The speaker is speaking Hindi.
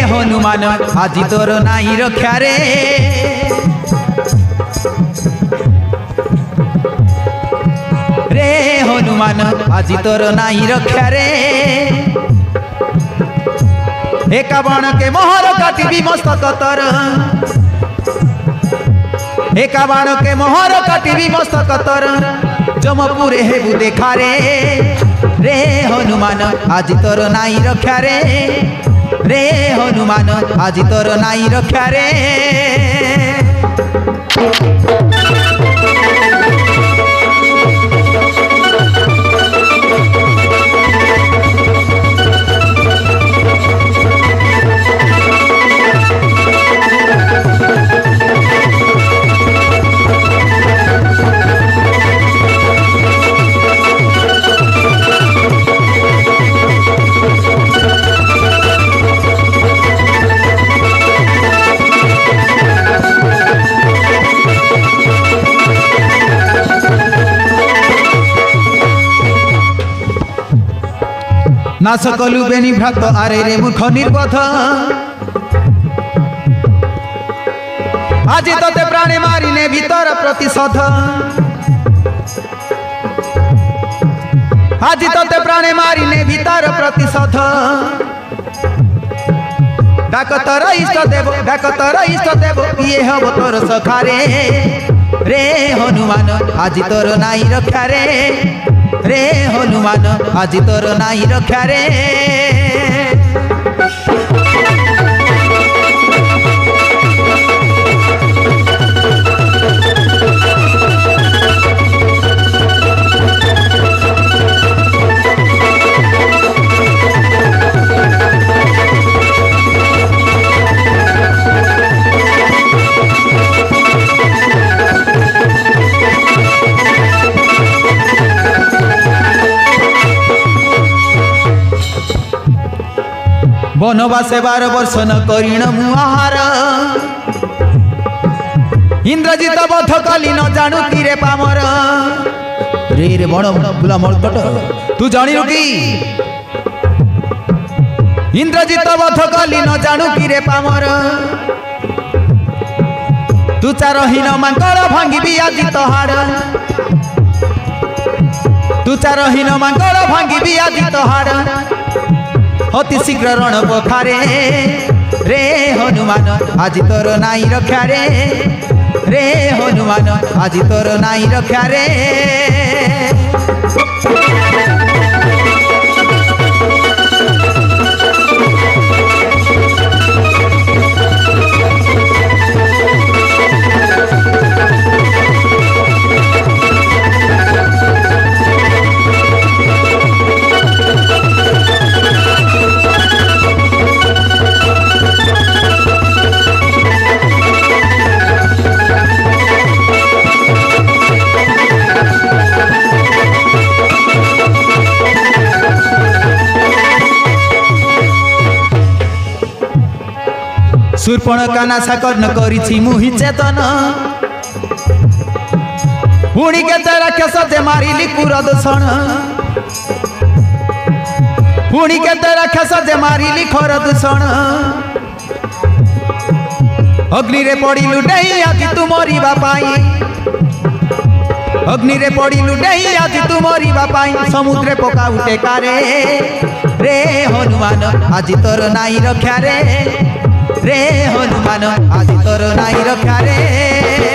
हनुमान आजी तोर नाई रक्षा रे रे हनुमान आजी तोर नाई रक्षा रे एका बाण के मोहर काटिबी मस्तक तर एका बाण के मोहर काटिबी मस्तक तर जमपुरे हेबु देखा रे रे हनुमान आजी तोर नाई रक्षा रे रे हनुमान आजी तोर नाई रक्षा रे नाश कलु बेनी भ्रात आरे रे मुख निर्बोध आज तोते प्राणे मारिने भीतर प्रतिशोध आज तोते प्राणे मारिने भीतर प्रतिशोध डाक तोर इष्ट देव ये हब तोर सखारे रे हनुमान आज तोर नाई रक्षा रे रे हनुमान आजी तोर नाई रक्षा रे बनवासे 12 वर्ष न करिण मुहार इंद्रजित बध कली न जानू कि रे पामर रे रे बण बुला मर्कट तू जानिनु कि इंद्रजित बध कली न जानू कि रे पामर तू चारहीन मांकर भांगी आजी तोहार तू चारहीन मांकर भांगी आजी तोहार अति शीघ्र रण पोखारे रे हनुमान आजी तोर नाई रक्षा रे रे हनुमान आजी तोर नाई रक्षा रे शूर्पणखा नाशा कर्ण करिछि मुहि चेतन पुणी केते राक्षस जे मारिली कुरदूषण पुणी केते राक्षस जे मारिली खरदूषण अग्नि रे पड़िलु डेई आज तू मरिबा पाई अग्नि रे पड़िलु डेई आज तू मरिबा पाई समुद्रे पकाउ टेकारे रे हनुमान आज तोर नाई रक्षा रे रे हनुमान आजी तोर नाई रक्षा रे।